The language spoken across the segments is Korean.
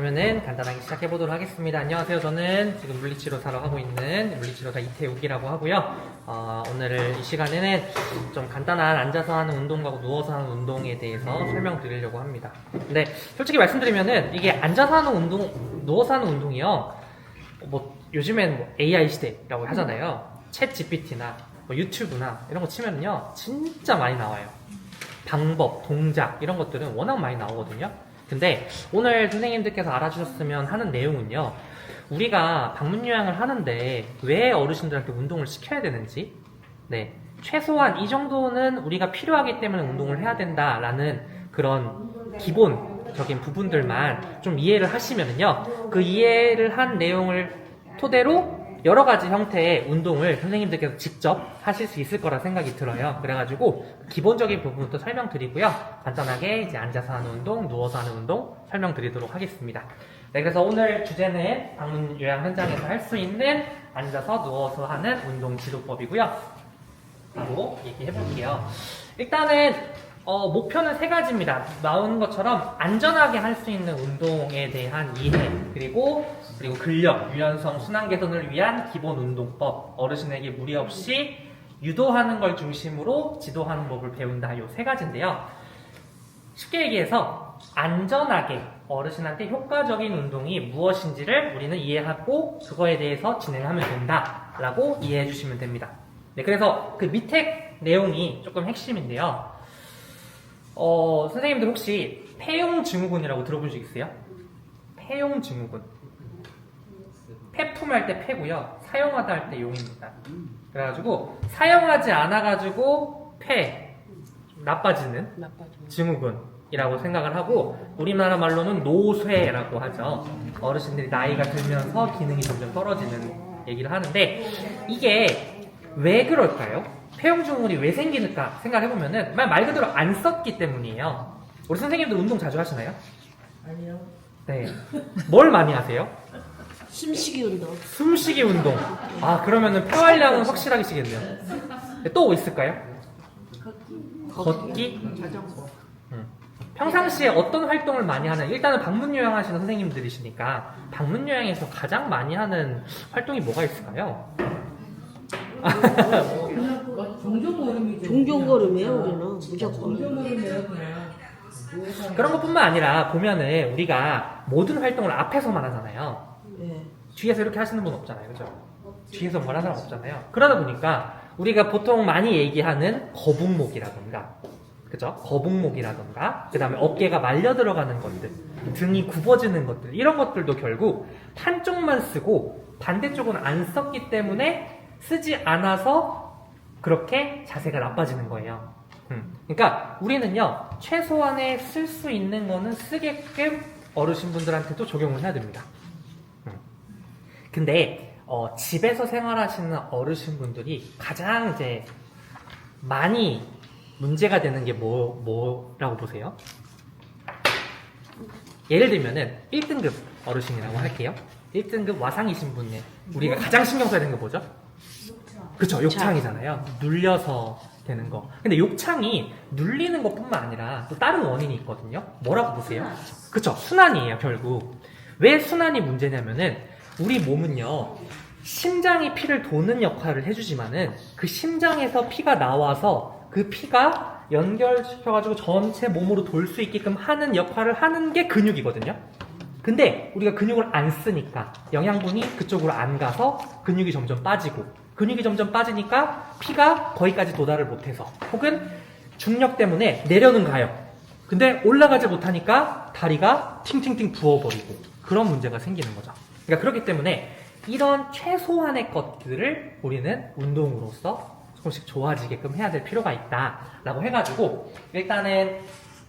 그러면은 간단하게 시작해 보도록 하겠습니다. 안녕하세요. 저는 지금 물리치료사로 하고 있는 물리치료사 이태욱이라고 하고요. 오늘 이 시간에는 좀 간단한 앉아서 하는 운동과 누워서 하는 운동에 대해서 설명드리려고 합니다. 근데 솔직히 말씀드리면은 이게 앉아서 하는 운동, 누워서 하는 운동이요. 뭐 요즘엔 뭐 AI 시대라고 하잖아요. 챗 GPT나 뭐 유튜브나 이런 거 치면요 진짜 많이 나와요. 방법, 동작 이런 것들은 워낙 많이 나오거든요. 근데 오늘 선생님들께서 알아주셨으면 하는 내용은요, 우리가 방문 요양을 하는데 왜 어르신들한테 운동을 시켜야 되는지, 네, 최소한 이 정도는 우리가 필요하기 때문에 운동을 해야 된다라는 그런 기본적인 부분들만 좀 이해를 하시면은요, 그 이해를 한 내용을 토대로 여러 가지 형태의 운동을 선생님들께서 직접 하실 수 있을 거라 생각이 들어요. 그래가지고 기본적인 부분부터 설명드리고요. 간단하게 이제 앉아서 하는 운동, 누워서 하는 운동 설명드리도록 하겠습니다. 네, 그래서 오늘 주제는 방문 요양 현장에서 할 수 있는 앉아서 누워서 하는 운동 지도법이고요. 바로 얘기해 볼게요. 일단은 목표는 세 가지입니다. 나오는 것처럼 안전하게 할 수 있는 운동에 대한 이해, 그리고 근력, 유연성, 순환 개선을 위한 기본 운동법, 어르신에게 무리 없이 유도하는 걸 중심으로 지도하는 법을 배운다. 요 세 가지인데요. 쉽게 얘기해서 안전하게 어르신한테 효과적인 운동이 무엇인지를 우리는 이해하고 그거에 대해서 진행하면 된다라고 이해해 주시면 됩니다. 네, 그래서 그 밑에 내용이 조금 핵심인데요. 선생님들 혹시 폐용증후군이라고 들어본 적 있어요? 폐용증후군. 폐품할 때 폐고요. 사용하다 할 때 용입니다. 그래가지고 사용하지 않아가지고 폐, 나빠지는 증후군이라고 생각을 하고, 우리나라 말로는 노쇠라고 하죠. 어르신들이 나이가 들면서 기능이 점점 떨어지는 얘기를 하는데, 이게 왜 그럴까요? 폐용증후군이 왜 생기는가 생각해보면은 말 그대로 안 썼기 때문이에요. 우리 선생님들 운동 자주 하시나요? 아니요. 네. 뭘 많이 하세요? 숨쉬기 운동. 숨쉬기 운동. 그러면은 폐활량은 확실하게 시겠네요. 또 있을까요? 걷기? 자전거. 평상시에 어떤 활동을 많이 하는, 일단은 방문 요양 하시는 선생님들이시니까 방문 요양에서 가장 많이 하는 활동이 뭐가 있을까요? 종종걸음이에요, 우리는. 무조건. 그런 것뿐만 아니라 보면은 우리가 모든 활동을 앞에서만 하잖아요. 네. 뒤에서 이렇게 하시는 분 없잖아요. 그죠? 뒤에서 뭘 하는 사람 없잖아요. 그러다 보니까 우리가 보통 많이 얘기하는 거북목이라던가, 그죠? 거북목이라던가, 그 다음에 어깨가 말려 들어가는 것들, 등이 굽어지는 것들, 이런 것들도 결국 한쪽만 쓰고 반대쪽은 안 썼기 때문에 쓰지 않아서 그렇게 자세가 나빠지는 거예요. 그러니까 우리는요, 최소한의 쓸 수 있는 거는 쓰게끔 어르신분들한테도 적용을 해야 됩니다. 근데 집에서 생활하시는 어르신분들이 가장 이제 많이 문제가 되는 게 뭐라고 보세요? 예를 들면은 1등급 어르신이라고 할게요. 1등급 와상이신 분에 우리가 가장 신경 써야 되는 게 뭐죠? 그쵸, 욕창이잖아요. 눌려서 되는 거. 근데 욕창이 눌리는 것뿐만 아니라 또 다른 원인이 있거든요. 뭐라고 보세요? 그쵸, 순환이에요, 결국. 왜 순환이 문제냐면은 우리 몸은요, 심장이 피를 도는 역할을 해주지만은 그 심장에서 피가 나와서 그 피가 연결시켜가지고 전체 몸으로 돌 수 있게끔 하는 역할을 하는 게 근육이거든요. 근데 우리가 근육을 안 쓰니까 영양분이 그쪽으로 안 가서 근육이 점점 빠지고, 근육이 점점 빠지니까 피가 거기까지 도달을 못해서, 혹은 중력 때문에 내려는 가요. 근데 올라가지 못하니까 다리가 팅팅팅 부어버리고 그런 문제가 생기는 거죠. 그러니까 그렇기 때문에 이런 최소한의 것들을 우리는 운동으로서 조금씩 좋아지게끔 해야 될 필요가 있다라고 해가지고, 일단은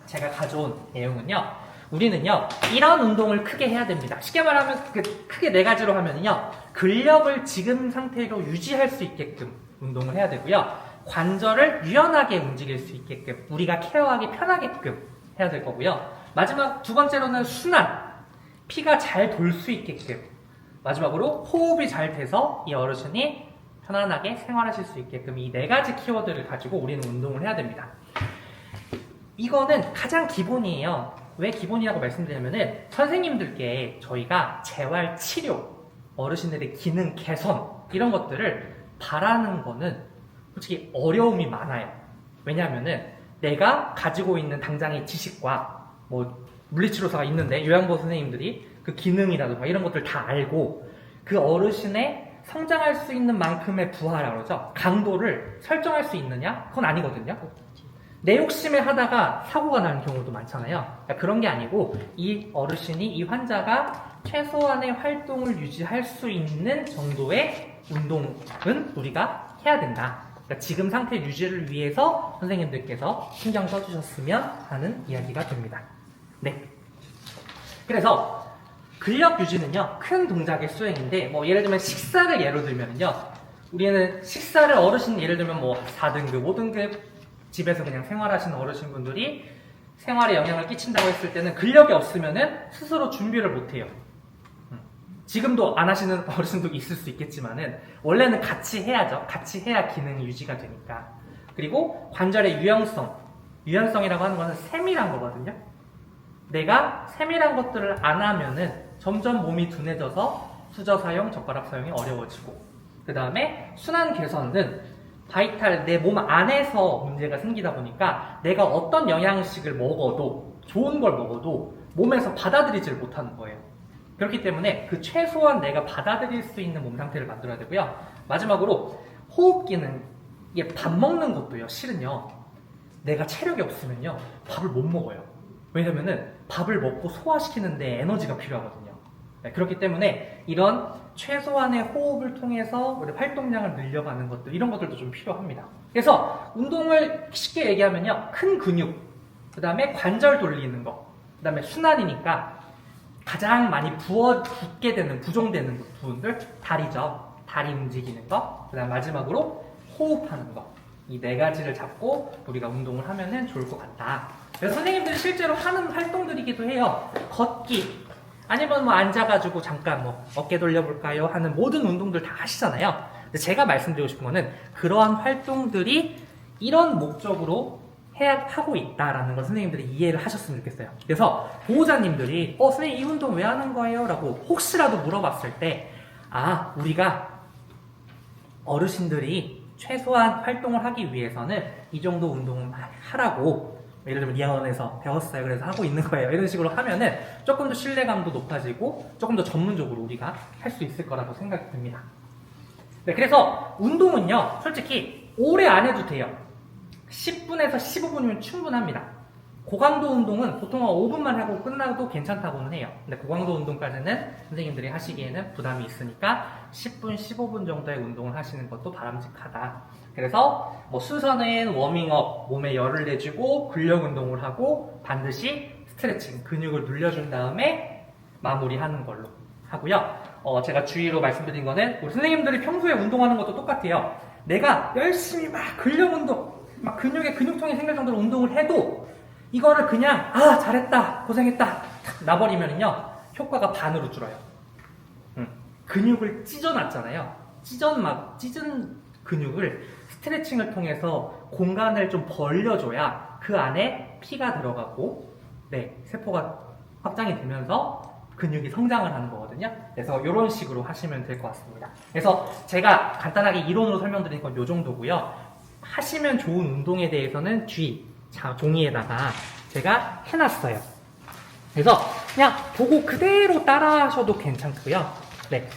제가 가져온 내용은요, 우리는요 이런 운동을 크게 해야 됩니다. 쉽게 말하면 크게 네 가지로 하면요, 근력을 지금 상태로 유지할 수 있게끔 운동을 해야 되고요, 관절을 유연하게 움직일 수 있게끔 우리가 케어하기 편하게끔 해야 될 거고요, 마지막 두 번째로는 순환, 피가 잘 돌 수 있게끔, 마지막으로 호흡이 잘 돼서 이 어르신이 편안하게 생활하실 수 있게끔 이 네 가지 키워드를 가지고 우리는 운동을 해야 됩니다. 이거는 가장 기본이에요. 왜 기본이라고 말씀드리냐면은 선생님들께 저희가 재활 치료, 어르신들의 기능 개선 이런 것들을 바라는 거는 솔직히 어려움이 많아요. 왜냐하면은 내가 가지고 있는 당장의 지식과 뭐 물리치료사가 있는데 요양보 선생님들이 그 기능이라든가 이런 것들 다 알고 그 어르신의 성장할 수 있는 만큼의 부하라고 그러죠. 강도를 설정할 수 있느냐? 그건 아니거든요. 내 욕심에 하다가 사고가 나는 경우도 많잖아요. 그러니까 그런 게 아니고 이 어르신이, 이 환자가 최소한의 활동을 유지할 수 있는 정도의 운동은 우리가 해야 된다. 그러니까 지금 상태 유지를 위해서 선생님들께서 신경 써주셨으면 하는 이야기가 됩니다. 네. 그래서 근력 유지는요, 큰 동작의 수행인데, 뭐, 예를 들면 식사를 예로 들면요, 우리는 식사를 어르신, 예를 들면 뭐, 4등급, 5등급 집에서 그냥 생활하시는 어르신분들이 생활에 영향을 끼친다고 했을 때는 근력이 없으면은 스스로 준비를 못 해요. 지금도 안 하시는 어르신도 있을 수 있겠지만은, 원래는 같이 해야죠. 같이 해야 기능이 유지가 되니까. 그리고 관절의 유연성이라고 하는 것은 세밀한 거거든요. 내가 세밀한 것들을 안 하면은 점점 몸이 둔해져서 수저 사용, 젓가락 사용이 어려워지고, 그 다음에 순환 개선은 바이탈, 내 몸 안에서 문제가 생기다 보니까 내가 어떤 영양식을 먹어도, 좋은 걸 먹어도 몸에서 받아들이질 못하는 거예요. 그렇기 때문에 그 최소한 내가 받아들일 수 있는 몸 상태를 만들어야 되고요. 마지막으로 호흡 기능, 이게 밥 먹는 것도요, 실은요, 내가 체력이 없으면요 밥을 못 먹어요. 왜냐면은 밥을 먹고 소화시키는데 에너지가 필요하거든요. 네, 그렇기 때문에 이런 최소한의 호흡을 통해서 우리 활동량을 늘려가는 것들, 이런 것들도 좀 필요합니다. 그래서 운동을 쉽게 얘기하면요, 큰 근육, 그 다음에 관절 돌리는 거, 그 다음에 순환이니까 가장 많이 붙게 되는, 부종되는 부분들, 다리죠. 다리 움직이는 거, 그 다음 마지막으로 호흡하는 거. 이 네 가지를 잡고 우리가 운동을 하면은 좋을 것 같다. 그래서 선생님들이 실제로 하는 활동들이기도 해요. 걷기, 아니면 뭐 앉아가지고 잠깐 뭐 어깨 돌려볼까요? 하는 모든 운동들 다 하시잖아요. 근데 제가 말씀드리고 싶은 거는 그러한 활동들이 이런 목적으로 하고 있다라는 걸 선생님들이 이해를 하셨으면 좋겠어요. 그래서 보호자님들이 선생님 이 운동 왜 하는 거예요? 라고 혹시라도 물어봤을 때, 우리가 어르신들이 최소한 활동을 하기 위해서는 이 정도 운동은 하라고, 예를 들면 리아원에서 배웠어요, 그래서 하고 있는 거예요, 이런 식으로 하면은 조금 더 신뢰감도 높아지고 조금 더 전문적으로 우리가 할 수 있을 거라고 생각이 듭니다. 네, 그래서 운동은요, 솔직히 오래 안 해도 돼요. 10분에서 15분이면 충분합니다. 고강도 운동은 보통 5분만 하고 끝나도 괜찮다고는 해요. 근데 고강도 운동까지는 선생님들이 하시기에는 부담이 있으니까 10분, 15분 정도의 운동을 하시는 것도 바람직하다. 그래서 뭐 순서는 워밍업, 몸에 열을 내주고 근력 운동을 하고 반드시 스트레칭, 근육을 늘려준 다음에 마무리하는 걸로 하고요. 제가 주의로 말씀드린 거는 우리 선생님들이 평소에 운동하는 것도 똑같아요. 내가 열심히 막 근력 운동, 막 근육에 근육통이 생길 정도로 운동을 해도 이거를 그냥 잘했다, 고생했다 탁 놔버리면요 효과가 반으로 줄어요. 근육을 찢어놨잖아요. 찢은 근육을 스트레칭을 통해서 공간을 좀 벌려줘야 그 안에 피가 들어가고 세포가 확장이 되면서 근육이 성장을 하는 거거든요. 그래서 이런 식으로 하시면 될 것 같습니다. 그래서 제가 간단하게 이론으로 설명드린 건 이 정도고요. 하시면 좋은 운동에 대해서는 종이에다가 제가 해놨어요. 그래서 그냥 보고 그대로 따라 하셔도 괜찮고요.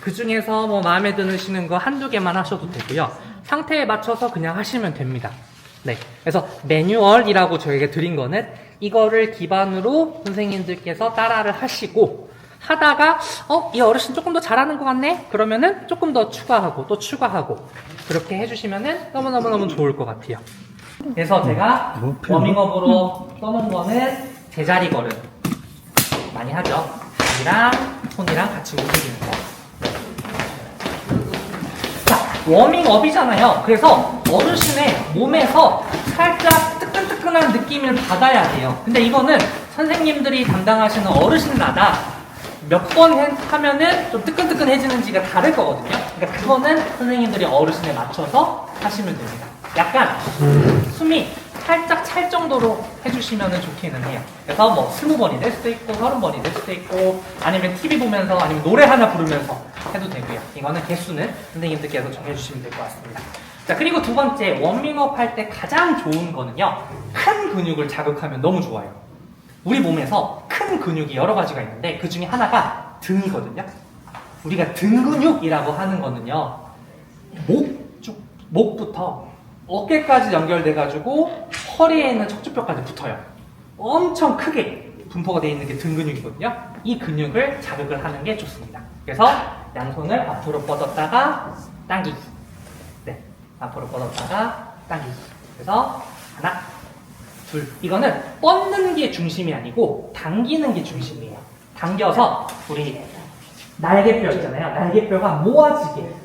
그 중에서 뭐 마음에 드시는 거 한두 개만 하셔도 되고요. 상태에 맞춰서 그냥 하시면 됩니다. 그래서 매뉴얼이라고 저에게 드린 거는 이거를 기반으로 선생님들께서 따라를 하시고 하다가 이 어르신 조금 더 잘하는 것 같네? 그러면은 조금 더 추가하고 또 추가하고 그렇게 해주시면은 너무너무너무 좋을 것 같아요. 그래서 제가 워밍업으로 써놓은 거는 제자리 걸음 많이 하죠. 이랑 손이랑 같이 움직이는 거. 자, 워밍업이잖아요. 그래서 어르신의 몸에서 살짝 뜨끈뜨끈한 느낌을 받아야 돼요. 근데 이거는 선생님들이 담당하시는 어르신마다 몇 번 하면은 좀 뜨끈뜨끈해지는지가 다를 거거든요. 그러니까 그거는 선생님들이 어르신에 맞춰서 하시면 됩니다. 약간 숨이 살짝 찰 정도로 해주시면 좋기는 해요. 그래서 뭐 20번이 될 수도 있고 30번이 될 수도 있고 아니면 TV 보면서 아니면 노래 하나 부르면서 해도 되고요. 이거는 개수는 선생님들께서 정해주시면 될 것 같습니다. 자, 그리고 두 번째, 워밍업 할 때 가장 좋은 거는요, 큰 근육을 자극하면 너무 좋아요. 우리 몸에서 큰 근육이 여러 가지가 있는데 그 중에 하나가 등이거든요. 우리가 등 근육이라고 하는 거는요, 목부터 어깨까지 연결돼가지고 허리에 있는 척추뼈까지 붙어요. 엄청 크게 분포가 되어 있는 게 등 근육이거든요. 이 근육을 자극을 하는 게 좋습니다. 그래서 양손을 앞으로 뻗었다가 당기기. 네, 앞으로 뻗었다가 당기기. 그래서 하나, 둘. 이거는 뻗는 게 중심이 아니고 당기는 게 중심이에요. 당겨서 우리 날개뼈 있잖아요. 날개뼈가 모아지게.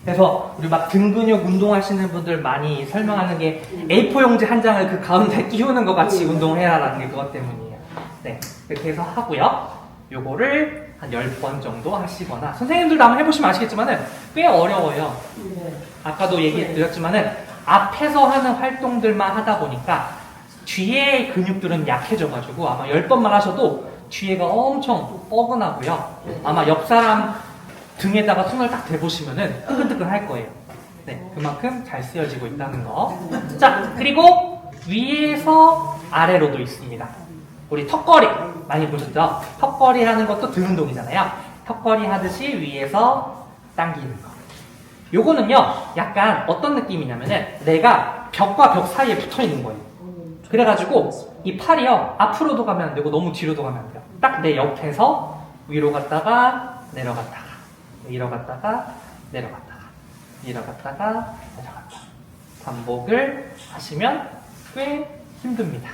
그래서 우리 막 등 근육 운동하시는 분들 많이 설명하는 게 A4 용지 한 장을 그 가운데 끼우는 것 같이 운동해라라는 게 그것 때문이에요. 네, 그렇게 해서 하고요. 요거를 한 10번 정도 하시거나, 선생님들도 한번 해보시면 아시겠지만은 꽤 어려워요. 아까도 얘기드렸지만은 앞에서 하는 활동들만 하다 보니까 뒤에 근육들은 약해져가지고 아마 10번만 하셔도 뒤에가 엄청 뻐근하고요. 아마 옆 사람 등에다가 손을 딱 대보시면은 뜨끈뜨끈 할 거예요. 네, 그만큼 잘 쓰여지고 있다는 거. 자, 그리고 위에서 아래로도 있습니다. 우리 턱걸이 많이 보셨죠? 턱걸이 하는 것도 등 운동이잖아요. 턱걸이 하듯이 위에서 당기는 거. 요거는요, 약간 어떤 느낌이냐면은 내가 벽과 벽 사이에 붙어 있는 거예요. 그래가지고 이 팔이요, 앞으로도 가면 안 되고 너무 뒤로도 가면 안 돼요. 딱 내 옆에서 위로 갔다가 내려갔다가 위로 갔다가 내려갔다가 위로 갔다가 내려갔다가 반복을 하시면 꽤 힘듭니다.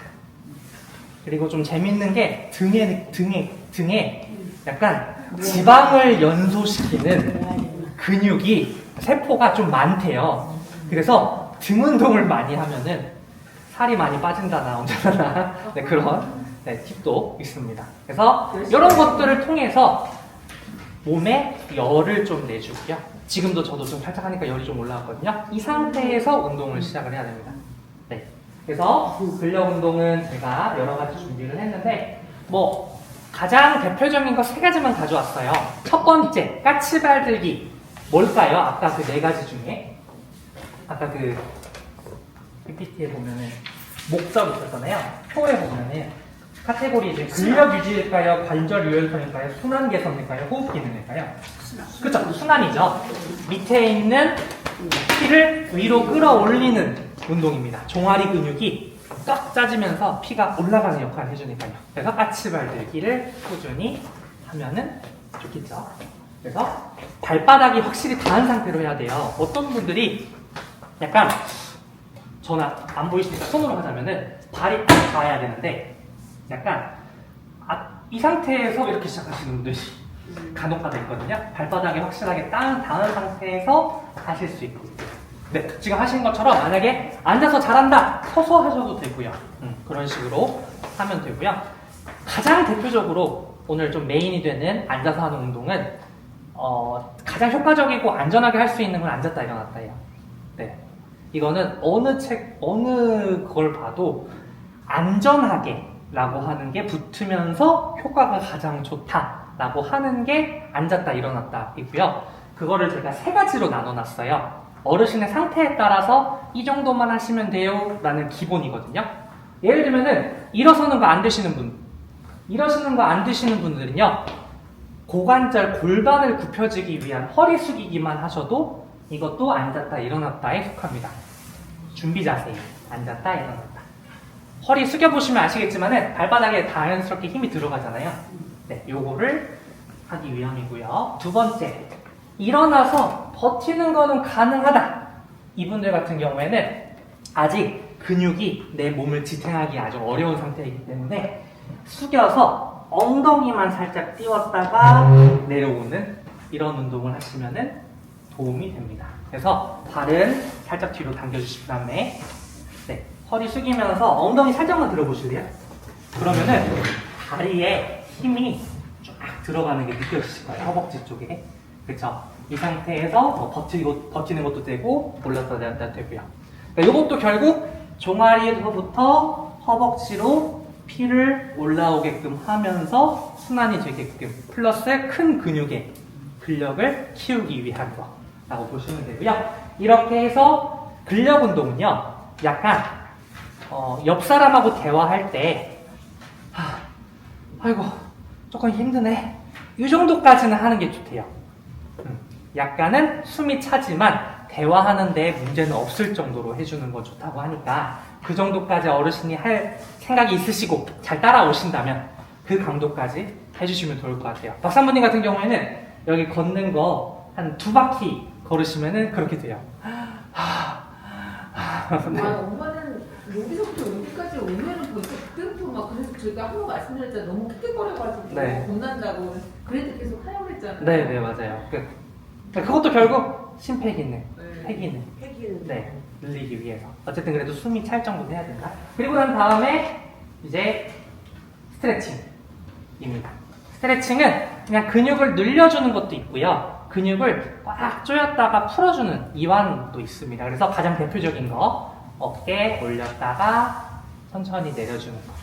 그리고 좀 재밌는 게 등에 약간 지방을 연소시키는 근육이 세포가 좀 많대요. 그래서 등 운동을 많이 하면은 살이 많이 빠진다나 언제나 네, 그런 팁도 있습니다. 그래서 이런 것들을 통해서 몸에 열을 좀 내주고요. 지금도 저도 좀 살짝 하니까 열이 좀 올라왔거든요. 이 상태에서 운동을 시작을 해야 됩니다. 네. 그래서 근력 운동은 제가 여러 가지 준비를 했는데 뭐 가장 대표적인 거 3가지만 가져왔어요. 첫 번째, 까치발 들기. 뭘까요? 아까 그 4가지 중에 아까 그 PPT에 보면은 목적 있었잖아요. 표에 보면은 카테고리 중에 근력 유지일까요? 관절 유연성일까요? 순환 개선일까요? 호흡 기능일까요? 그쵸? 순환이죠. 밑에 있는 피를 위로 끌어올리는 운동입니다. 종아리 근육이 꽉 짜지면서 피가 올라가는 역할을 해주니까요. 그래서 까치발 들기를 꾸준히 하면은 좋겠죠. 그래서 발바닥이 확실히 닿은 상태로 해야 돼요. 어떤 분들이 약간 저는 안 보이시니까 손으로 하자면은 발이 딱 닿아야 되는데 약간 이 상태에서 이렇게 시작하시는 분들이 간혹가다 있거든요. 발바닥이 확실하게 닿은 상태에서 하실 수 있고, 네, 지금 하신 것처럼 만약에 앉아서 잘한다 서서 하셔도 되고요. 그런 식으로 하면 되고요. 가장 대표적으로 오늘 좀 메인이 되는 앉아서 하는 운동은 가장 효과적이고 안전하게 할 수 있는 건 앉았다 일어났다예요. 네, 이거는 어느 걸 봐도 안전하게 라고 하는 게 붙으면서 효과가 가장 좋다라고 하는 게 앉았다 일어났다 이고요. 그거를 제가 3가지로 나눠놨어요. 어르신의 상태에 따라서 이 정도만 하시면 돼요 라는 기본이거든요. 예를 들면은 일어서는 거 안 되시는 분, 일어서는 거 안 되시는 분들은요, 고관절 골반을 굽혀주기 위한 허리 숙이기만 하셔도 이것도 앉았다 일어났다에 속합니다. 준비 자세히 앉았다 일어났다. 허리 숙여보시면 아시겠지만은 발바닥에 자연스럽게 힘이 들어가잖아요. 네, 요거를 하기 위함이고요. 두 번째, 일어나서 버티는 거는 가능하다. 이분들 같은 경우에는 아직 근육이 내 몸을 지탱하기 아주 어려운 상태이기 때문에 숙여서 엉덩이만 살짝 띄웠다가 내려오는 이런 운동을 하시면은 도움이 됩니다. 그래서 발은 살짝 뒤로 당겨주신 다음에 네, 허리 숙이면서 엉덩이 살짝만 들어보실래요? 그러면은 다리에 힘이 쫙 들어가는 게 느껴지실 거예요. 허벅지 쪽에. 그쵸? 이 상태에서 버티는 것도 되고 올랐다 내렸다 되고요. 그러니까 이것도 결국 종아리로부터 허벅지로 피를 올라오게끔 하면서 순환이 되게끔 플러스 큰 근육의 근력을 키우기 위한 거라고 보시면 되고요. 이렇게 해서 근력 운동은요, 약간 옆 사람하고 대화할 때 아이고 조금 힘드네 이 정도까지는 하는 게 좋대요. 약간은 숨이 차지만 대화하는 데 문제는 없을 정도로 해주는 거 좋다고 하니까 그 정도까지 어르신이 할 생각이 있으시고 잘 따라오신다면 그 강도까지 해주시면 좋을 것 같아요. 박사부님 같은 경우에는 여기 걷는 거 한 2바퀴 걸으시면은 그렇게 돼요. 네. 엄마는 여기서부터 여기까지 오면은 벌써 그때부터 막 그래서 저희가 한번 말씀드렸잖아요. 너무 킥킥거려가지고 네. 겁난다고. 그래도 계속 하려고 했잖아요. 네, 맞아요. 그것도 결국 심폐기능, 네. 폐기능. 폐기는. 네, 늘리기 위해서. 어쨌든 그래도 숨이 찰 정도는 해야 된다. 그리고 난 다음에 이제 스트레칭입니다. 스트레칭은 그냥 근육을 늘려주는 것도 있고요. 근육을 꽉 조였다가 풀어주는 이완도 있습니다. 그래서 가장 대표적인 거 어깨 올렸다가 천천히 내려주는 거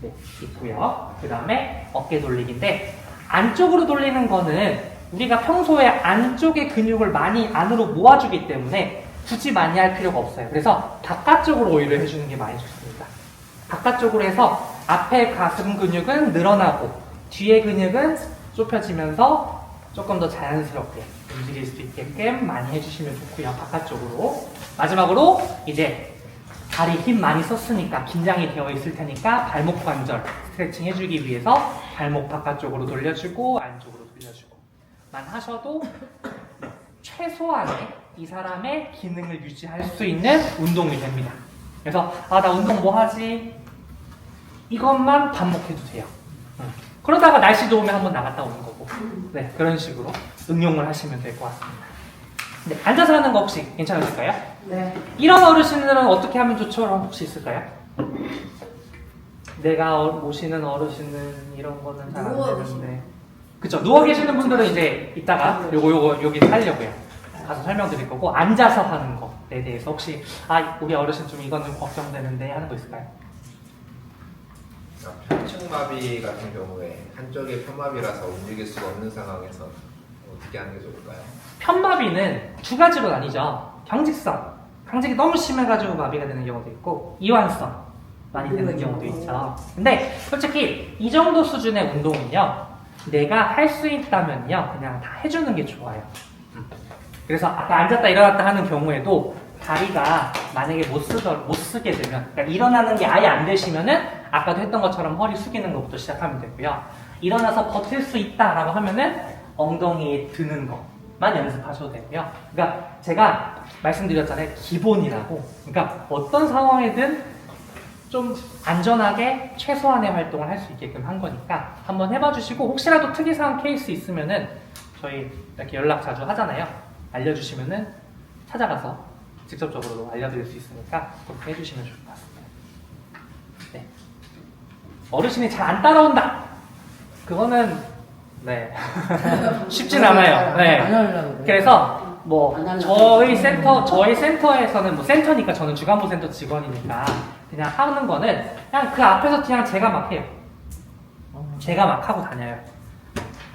네, 있고요. 그 다음에 어깨 돌리기인데 안쪽으로 돌리는 거는 우리가 평소에 안쪽의 근육을 많이 안으로 모아주기 때문에 굳이 많이 할 필요가 없어요. 그래서 바깥쪽으로 오히려 해주는 게 많이 좋습니다. 바깥쪽으로 해서 앞에 가슴 근육은 늘어나고 뒤에 근육은 좁혀지면서 조금 더 자연스럽게 움직일 수 있게끔 많이 해주시면 좋고요. 바깥쪽으로. 마지막으로 이제 다리 힘 많이 썼으니까 긴장이 되어 있을 테니까 발목 관절 스트레칭 해주기 위해서 발목 바깥쪽으로 돌려주고 안쪽으로 돌려주고만 하셔도 최소한의 이 사람의 기능을 유지할 수 있는 운동이 됩니다. 그래서 나 운동 뭐 하지? 이것만 반복해도 돼요. 그러다가 날씨 좋으면 한번 나갔다 오는 거고 네, 그런 식으로 응용을 하시면 될 것 같습니다. 네, 앉아서 하는 거 혹시 괜찮으실까요? 네. 이런 어르신들은 어떻게 하면 좋죠? 혹시 있을까요? 내가 모시는 어르신은 이런 거는 잘 안 되는데 그쵸? 누워 계시는 분들은 이제 이따가 여기 하려고요. 가서 설명드릴 거고 앉아서 하는 거에 대해서 혹시 우리 어르신 좀 이거는 걱정되는데 하는 거 있을까요? 편층마비 같은 경우에 한쪽이 편마비라서 움직일 수가 없는 상황에서 어떻게 하는 게 좋을까요? 편마비는 두 가지로 나뉘죠. 경직성, 경직이 너무 심해가지고 마비가 되는 경우도 있고 이완성 많이 되는 경우도 있죠. 근데 솔직히 이 정도 수준의 운동은요 내가 할 수 있다면요 그냥 다 해주는 게 좋아요. 그래서 아까 앉았다 일어났다 하는 경우에도 다리가 만약에 못 쓰게 되면 그러니까 일어나는 게 아예 안 되시면은 아까도 했던 것처럼 허리 숙이는 것부터 시작하면 되고요. 일어나서 버틸 수 있다라고 하면은 엉덩이에 드는 것만 연습하셔도 되고요. 그러니까 제가 말씀드렸잖아요. 기본이라고. 그러니까 어떤 상황이든 좀 안전하게 최소한의 활동을 할 수 있게끔 한 거니까 한번 해봐 주시고 혹시라도 특이사항 케이스 있으면은 저희 이렇게 연락 자주 하잖아요. 알려주시면은 찾아가서 직접적으로 알려드릴 수 있으니까 그렇게 해주시면 좋을 것 같습니다. 네. 어르신이 잘 안 따라온다. 그거는 네 쉽진 않아요. 네. 안 하려고 그래. 그래서 뭐 안 하려고 저희 센터에서는 뭐 센터니까 저는 주간부 센터 직원이니까 그냥 하는 거는 그냥 그 앞에서 그냥 제가 막 해요. 제가 막 하고 다녀요.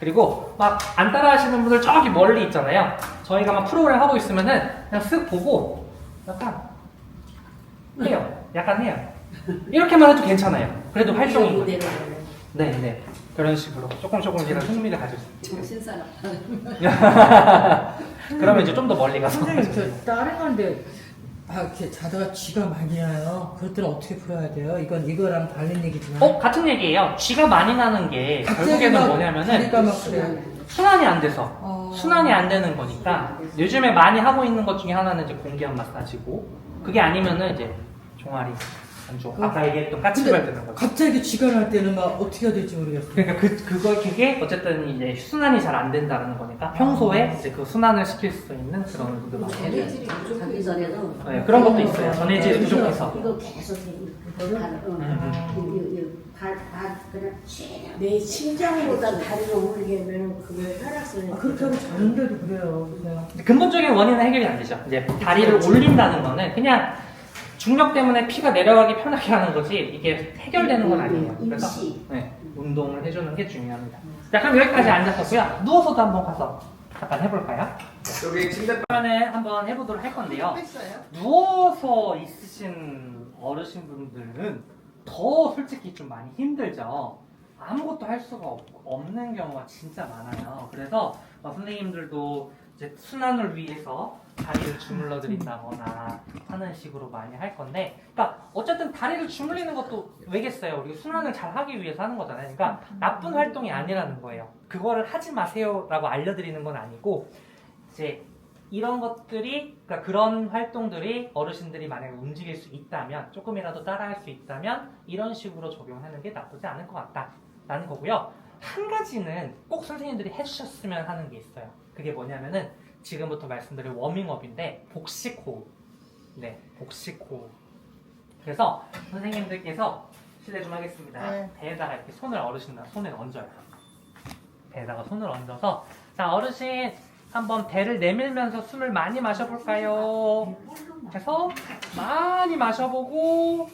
그리고 막 안 따라하시는 분들 저기 멀리 있잖아요. 저희가 막 프로그램 하고 있으면은 그냥 쓱 보고 약간 해요. 약간 해요. 이렇게만 해도 괜찮아요. 그래도 활동이 내려가네. 네. 그런 식으로 조금씩이라도 흥미를 가질 수 있게. 정신사납. 그러면 이제 좀 더 멀리 가서. 선생님, 저 다른 건데, 이렇게 자다가 쥐가 많이 나요. 그럴 때는 어떻게 풀어야 돼요? 이거랑 다른 얘기지만. 같은 얘기예요. 쥐가 많이 나는 게 결국에는 뭐냐면은 다리가 막 그래. 순환이 안 돼서 순환이 안 되는 거니까 요즘에 많이 하고 있는 것 중에 하나는 이제 공기압 마사지고 그게 아니면은 이제 종아리 안쪽 아까 얘기했던 까치발 드는 거죠. 갑자기 쥐가 날 때는 막 어떻게 해야 될지 모르겠어요. 그러니까 그게 어쨌든 이제 순환이 잘 안 된다는 거니까 평소에 이제 그 순환을 시킬 수 있는 그런 운동들 많이 해줘요. 전해질이 자기 부족해. 전에도 네, 그런 것도 있어요. 전해질 부족해서. 이거 계속 이거를 그냥 최대한 내 심장보다 다리가 울게 하면 그게 혈액순환이 그렇게 하고 자는데도 그래요. 그냥. 근본적인 원인은 해결이 안 되죠. 이제 다리를 올린다는 거는 그냥 중력 때문에 피가 내려가기 편하게 하는 거지 이게 해결되는 건 아니에요. 그래서 임시. 네, 운동을 해주는 게 중요합니다. 자, 그럼 여기까지 앉았었고요. 누워서도 한번 가서 잠깐 해볼까요? 여기 침대 그러면 한번 해보도록 할 건데요. 누워서 있으신 어르신분들은 더 솔직히 좀 많이 힘들죠. 아무것도 할 수가 없는 경우가 진짜 많아요. 그래서 선생님들도 이제 순환을 위해서 다리를 주물러 드린다거나 하는 식으로 많이 할 건데, 그러니까 어쨌든 다리를 주물리는 것도 왜겠어요? 우리가 순환을 잘 하기 위해서 하는 거잖아요. 그러니까 나쁜 활동이 아니라는 거예요. 그거를 하지 마세요라고 알려드리는 건 아니고, 이제 이런 것들이, 그러니까 그런 활동들이 어르신들이 만약에 움직일 수 있다면, 조금이라도 따라할 수 있다면 이런 식으로 적용하는 게 나쁘지 않을 것 같다라는 거고요. 한 가지는 꼭 선생님들이 해주셨으면 하는 게 있어요. 그게 뭐냐면은 지금부터 말씀드릴 워밍업인데 복식호흡. 네, 복식호흡. 그래서 선생님들께서 실례 좀 하겠습니다. 네. 배에다가 이렇게 손을 어르신들 손에 얹어요. 배에다가 손을 얹어서, 자, 어르신 한번 배를 내밀면서 숨을 많이 마셔볼까요? 해서 많이 마셔보고,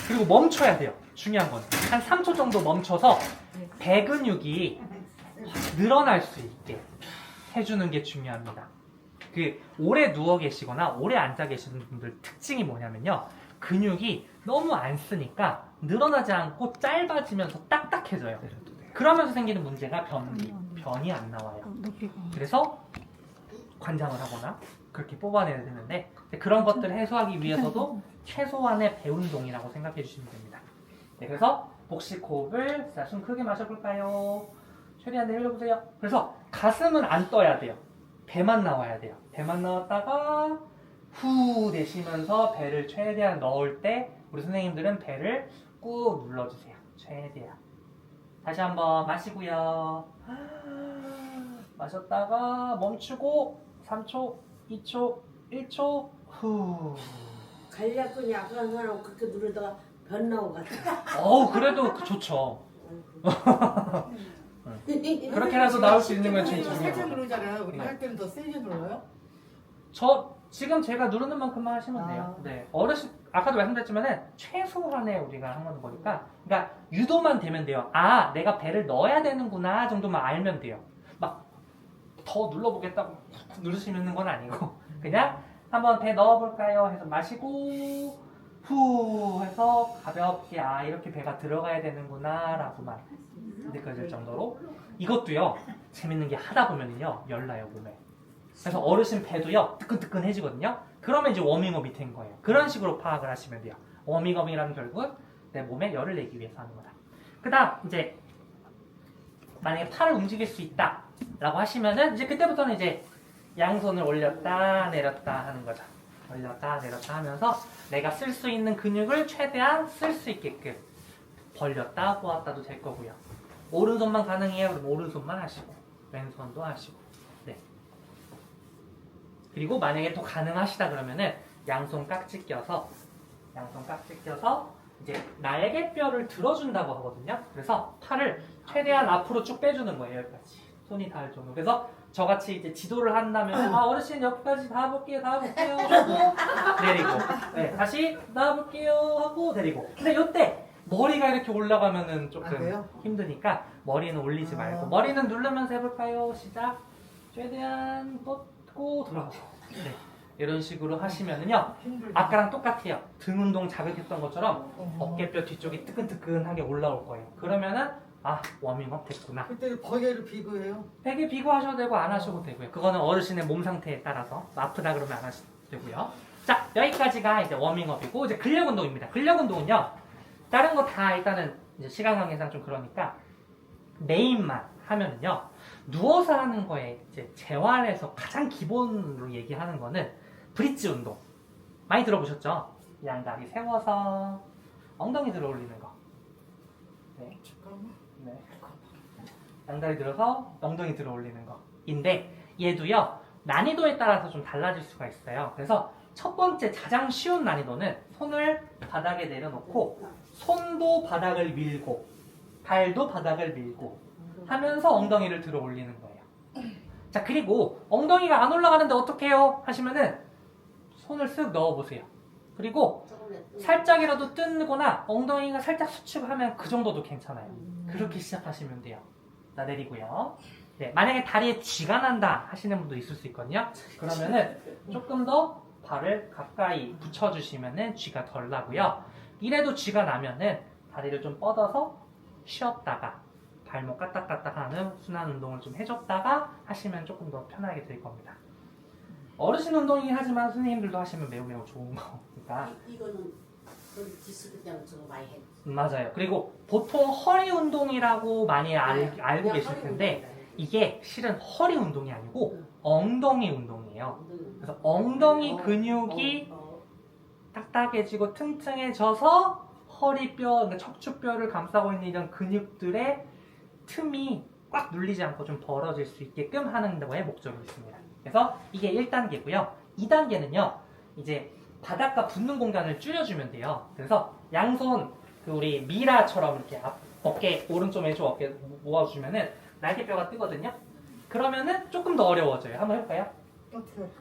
그리고 멈춰야 돼요. 중요한 건 한 3초 정도 멈춰서 배 근육이 늘어날 수 있게 해주는 게 중요합니다. 그 오래 누워 계시거나 오래 앉아 계시는 분들 특징이 뭐냐면요, 근육이 너무 안 쓰니까 늘어나지 않고 짧아지면서 딱딱해져요. 그러면서 생기는 문제가 변이 안 나와요. 그래서 관장을 하거나 그렇게 뽑아내야 되는데, 그런 것들을 해소하기 위해서도 최소한의 배 운동이라고 생각해 주시면 됩니다. 네, 그래서 복식 호흡을, 자, 숨 크게 마셔볼까요? 최대한 내밀어보세요. 그래서 가슴은 안 떠야 돼요. 배만 나와야 돼요. 배만 나왔다가 후 내쉬면서 배를 최대한 넣을 때 우리 선생님들은 배를 꾹 눌러주세요. 최대한. 다시 한번 마시고요. 마셨다가 멈추고 3초, 2초, 1초, 후. 간략근이 약한 사람 그렇게 누르다가 변 나온 것 같아. 그래도 좋죠. 그렇게라도 나올 수 있는 건 진짜 살짝 중요해요. 누르잖아요. 우리 네. 할 때는 더 세게 눌러요? 지금 제가 누르는 만큼만 하시면 돼요. 아. 네. 어르신, 아까도 말씀드렸지만은 최소한의 우리가 하는 거니까, 그러니까 유도만 되면 돼요. 아, 내가 배를 넣어야 되는구나 정도만 알면 돼요. 막 더 눌러보겠다고 누르시는 건 아니고, 그냥 한번 배 넣어볼까요? 해서 마시고 후 해서 가볍게, 아, 이렇게 배가 들어가야 되는구나 라고만 느껴질 정도로. 이것도요, 재밌는 게 하다 보면요 열나요, 몸에. 그래서 어르신 배도요 뜨끈뜨끈해지거든요. 그러면 이제 워밍업이 된 거예요. 그런 식으로 파악을 하시면 돼요. 워밍업이라는 결국은 내 몸에 열을 내기 위해서 하는 거다. 그 다음 이제 만약에 팔을 움직일 수 있다 라고 하시면은 이제 그때부터는 이제 양손을 올렸다 내렸다 하는 거죠. 올렸다 내렸다 하면서 내가 쓸 수 있는 근육을 최대한 쓸 수 있게끔 벌렸다 보았다도 될 거고요. 오른손만 가능해요. 그럼 오른손만 하시고 왼손도 하시고. 네. 그리고 만약에 또 가능하시다 그러면은 양손 깍지 껴서 이제 날개뼈를 들어준다고 하거든요. 그래서 팔을 최대한 앞으로 쭉 빼주는 거예요. 여기까지 손이 닿을 정도. 그래서 저같이 이제 지도를 한다면, 아, 어르신 여기까지 닿아볼게요 하고 내리고, 네, 다시 닿아볼게요 하고 내리고. 근데 이때 머리가 이렇게 올라가면은 조금 힘드니까 머리는 올리지 말고 머리는 누르면서 해볼까요? 시작. 최대한 뻗고 돌아오고. 네. 이런 식으로 하시면은요, 아까랑 똑같아요. 등 운동 자극했던 것처럼 어깨뼈 뒤쪽이 뜨끈뜨끈하게 올라올 거예요. 그러면은 아, 워밍업 됐구나. 그때 베개를 비교해요. 베개 비고 하셔도 되고 안 하셔도 되고요. 그거는 어르신의 몸 상태에 따라서 아프다 그러면 안 하셔도 되고요. 자, 여기까지가 이제 워밍업이고, 이제 근력 운동입니다. 근력 운동은요, 다른 거 다 일단은 이제 시간 관계상 좀 그러니까 메인만 하면은요, 누워서 하는 거에 이제 재활에서 가장 기본으로 얘기하는 거는 브릿지 운동. 많이 들어보셨죠? 양다리 세워서 엉덩이 들어 올리는 거. 네. 네. 양다리 들어서 엉덩이 들어 올리는 거인데, 얘도요 난이도에 따라서 좀 달라질 수가 있어요. 그래서 첫 번째 가장 쉬운 난이도는 손을 바닥에 내려놓고 손도 바닥을 밀고 발도 바닥을 밀고 하면서 엉덩이를 들어 올리는 거예요. 자, 그리고 엉덩이가 안 올라가는데 어떻게 해요? 하시면은 손을 쓱 넣어보세요. 그리고 살짝이라도 뜨거나 엉덩이가 살짝 수축하면 그 정도도 괜찮아요. 그렇게 시작하시면 돼요. 자, 내리고요. 네, 만약에 다리에 쥐가 난다 하시는 분도 있을 수 있거든요. 그러면은 조금 더 발을 가까이 붙여주시면은 쥐가 덜 나고요. 이래도 쥐가 나면은 다리를 좀 뻗어서 쉬었다가 발목 까딱까딱 하는 순환 운동을 좀 해줬다가 하시면 조금 더 편하게 될 겁니다. 어르신 운동이긴 하지만 선생님들도 하시면 매우 좋은 거니까. 이거는 디스크 때문에 저거 많이 해. 맞아요. 그리고 보통 허리 운동이라고 많이 알고 계실 텐데 이게 실은 허리 운동이 아니고 엉덩이 운동이에요. 그래서 엉덩이 근육이 딱딱해지고 튼튼해져서 허리뼈, 그러니까 척추뼈를 감싸고 있는 이런 근육들의 틈이 꽉 눌리지 않고 좀 벌어질 수 있게끔 하는 거에 목적이 있습니다. 그래서 이게 1단계고요. 2단계는요. 이제 바닥과 붙는 공간을 줄여주면 돼요. 그래서 양손 우리 미라처럼 이렇게 어깨 오른쪽 왼쪽 어깨 모아주면은 날개뼈가 뜨거든요. 그러면은 조금 더 어려워져요. 한번 해볼까요?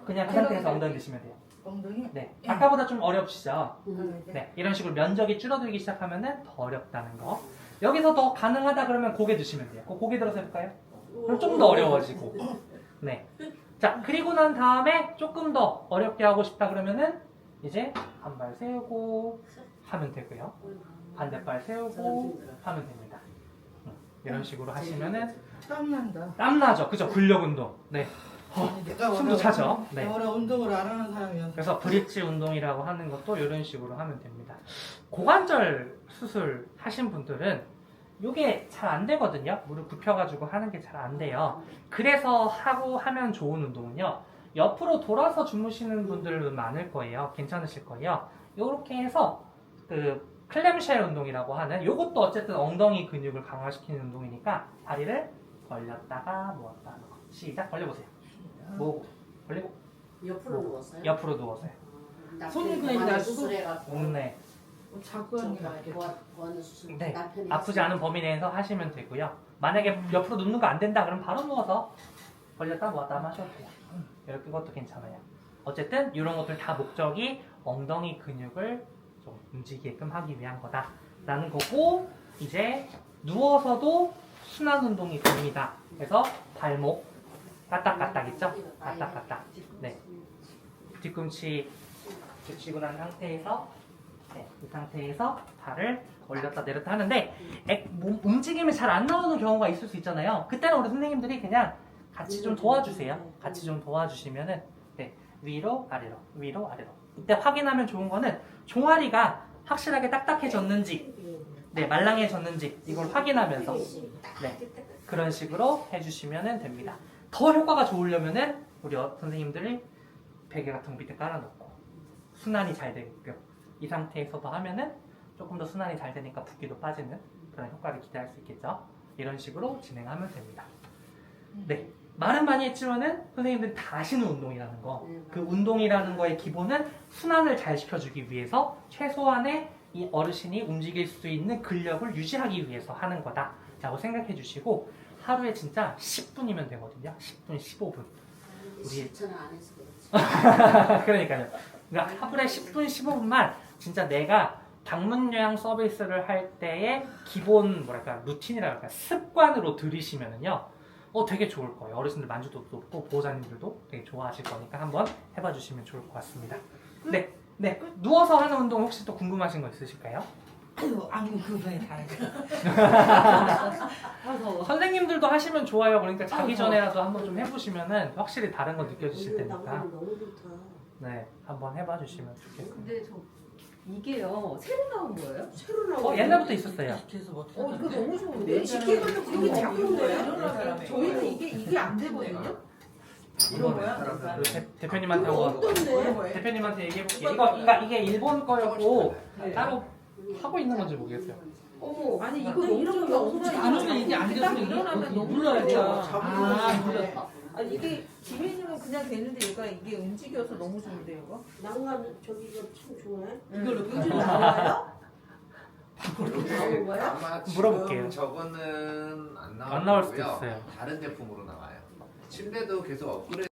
그냥 그 상태에서 엉덩이 드시면 돼요. 엉덩이? 네, 아까보다 좀 어렵시죠? 음. 네, 이런 식으로 면적이 줄어들기 시작하면은 더 어렵다는 거. 여기서 더 가능하다 그러면 고개 드시면 돼요. 고개 들어서 해볼까요? 그럼 좀 더 어려워지고. 네. 자, 그리고 난 다음에 조금 더 어렵게 하고 싶다 그러면은 이제 한 발 세우고 하면 되고요. 반대발 세우고 하면 됩니다. 이런 식으로 하시면은 땀난다. 땀나죠? 그죠? 근력 운동. 네. 내가 숨도 차죠? 네. 원래 운동을 안 하는 사람이어서. 그래서 브릿지 운동이라고 하는 것도 이런 식으로 하면 됩니다. 고관절 수술 하신 분들은 이게 잘 안 되거든요. 무릎 굽혀가지고 하는 게 잘 안 돼요. 그래서 하면 좋은 운동은요. 옆으로 돌아서 주무시는 분들은 많을 거예요. 괜찮으실 거예요. 이렇게 해서 그 클램쉘 운동이라고 하는 이것도 어쨌든 엉덩이 근육을 강화시키는 운동이니까 다리를 벌렸다가 모았다 하는 거. 시작. 벌려보세요. 모으고 벌리고 옆으로 누웠어요? 옆으로 누워서요. 손이 그냥 나 수술해가지고 네. 자꾸 하는 게 낫겠다. 보완 수술 네. 남편이 아프지 않은 범위 내에서 하시면 되고요. 만약에 옆으로 눕는 거 안 된다 그럼 바로 누워서 벌렸다 모았다 하면 하셔도 돼요. 이렇게 것도 괜찮아요. 어쨌든 이런 것들 다 목적이 엉덩이 근육을 좀 움직이게끔 하기 위한 거다라는 거고 이제 누워서도 순환 운동이 됩니다. 그래서 발목 까딱까딱 있죠? 까딱까딱. 네. 뒤꿈치 붙이고 난 상태에서 네, 이 상태에서 발을 올렸다 내렸다 하는데 움직임이 잘 안 나오는 경우가 있을 수 있잖아요. 그때는 우리 선생님들이 그냥 같이 좀 도와주세요. 같이 좀 도와주시면은 네, 위로 아래로 위로 아래로. 이때 확인하면 좋은 거는 종아리가 확실하게 딱딱해졌는지 네, 말랑해졌는지 이걸 확인하면서 네, 그런 식으로 해주시면 됩니다. 더 효과가 좋으려면은 우리 선생님들이 베개 같은 거 밑에 깔아놓고 순환이 잘 되게끔 이 상태에서도 하면은 조금 더 순환이 잘 되니까 붓기도 빠지는 그런 효과를 기대할 수 있겠죠. 이런 식으로 진행하면 됩니다. 네, 말은 많이 했지만은 선생님들이 다 아시는 운동이라는 거. 그 운동이라는 거의 기본은 순환을 잘 시켜주기 위해서 최소한의 이 어르신이 움직일 수 있는 근력을 유지하기 위해서 하는 거다라고 생각해 주시고 하루에 진짜 10분이면 되거든요. 10분, 15분. 우리 10천 안 해서 그렇지. 그러니까요. 그러니까 하루에 10분, 15분만 진짜 내가 방문 요양 서비스를 할 때의 기본 뭐랄까 루틴이라 할까 습관으로 들이시면은요. 되게 좋을 거예요. 어르신들 만족도도 높고 보호자님들도 되게 좋아하실 거니까 한번 해봐 주시면 좋을 것 같습니다. 네. 네. 누워서 하는 운동 혹시 또 궁금하신 거 있으실까요? 아무 그거에 다 해. 선생님들도 하시면 좋아요. 그러니까 자기 어. 전에라도 한번 좀 해보시면은 확실히 다른 거 느껴지실 테니까. 너무 좋다. 네. 한번 해봐 주시면 좋겠습니다. 근데 이게요 새로 나온 거예요? 새로 나온 옛날부터 있었어요. 계속 못 이거 하는데. 너무 좋은데? 시키고도 그렇게 잡는 거예요? 저희는 이게 안 되거든요? 이런 거야? 그 대표님한테 한번 어떤데? 대표님한테 얘기해볼게요. 이게 일본 거였고 따로 하고 있는 건지 모르겠어요. 어머 아니 이거 근데 너무 이런 게 엄청 안 오면 이게 안 돼서 일어나면 너무 눌러야 돼요. 아 눌렀다. 아니 이게 지민이면 그냥 되는데 얘가 이게 움직여서 너무 좋은데요 이거? 난간 저기 이거 참 좋아해. 이걸로 요즘 나와요? 나온 거야? 아마 물어볼게요. 지금 저거는 안 안 나올 수도 거고요. 있어요. 다른 제품으로 나와요. 침대도 계속 업그레이드